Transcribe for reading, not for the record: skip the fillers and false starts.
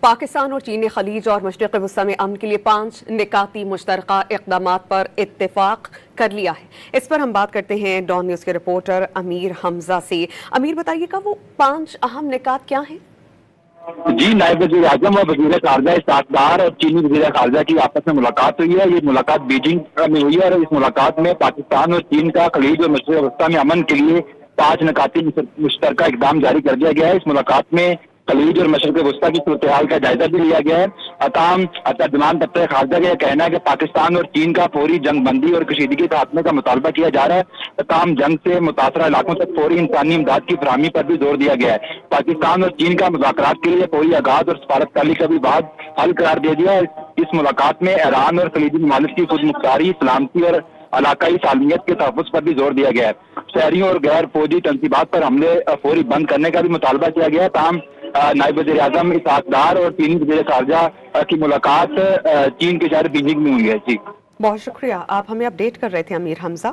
پاکستان اور چین نے خلیج اور مشرق وسطی میں امن کے لیے 5 نکاتی مشترکہ اقدامات پر اتفاق کر لیا ہے۔ اس پر ہم بات کرتے ہیں ڈان نیوز کے رپورٹر امیر حمزہ سے۔ امیر، بتائیے گا وہ 5 اہم نکات کیا ہیں؟ جی، نائب وزیر اعظم اور وزیر خارجہ اسحاق ڈار اور چینی وزیر خارجہ کی آپس میں ملاقات ہوئی ہے۔ یہ ملاقات بیجنگ میں ہوئی ہے اور اس ملاقات میں پاکستان اور چین کا خلیج اور مشرق وسطی میں امن کے لیے 5 نکاتی مشترکہ اقدام جاری کر دیا گیا ہے۔ اس ملاقات میں خلیج اور مشرق وسطی کی صورتحال کا جائزہ بھی لیا گیا ہے۔ ترجمان دفتر خارجہ کا یہ کہنا ہے کہ پاکستان اور چین کا فوری جنگ بندی اور کشیدگی کے خاتمے کا مطالبہ کیا جا رہا ہے۔ تمام جنگ سے متاثرہ علاقوں تک فوری انسانی امداد کی فراہمی پر بھی زور دیا گیا ہے۔ پاکستان اور چین کا مذاکرات کے لیے فوری آغاز اور سفارتکاری کا بھی بعد حل قرار دے دیا ہے۔ اس ملاقات میں ایران اور خلیجی ممالک کی خود مختاری، سلامتی اور علاقائی سالمیت کے تحفظ پر بھی زور دیا گیا ہے۔ شہریوں اور غیر فوجی تنصیبات پر حملے فوری بند کرنے کا بھی مطالبہ کیا گیا ہے۔ تاہم نائب وزیر اعظم اسحاق ڈار اور چینی وزیر خارجہ کی ملاقات چین کے شہر بیجنگ میں ہوئی ہے۔ جی، بہت شکریہ، آپ ہمیں اپڈیٹ کر رہے تھے امیر حمزہ۔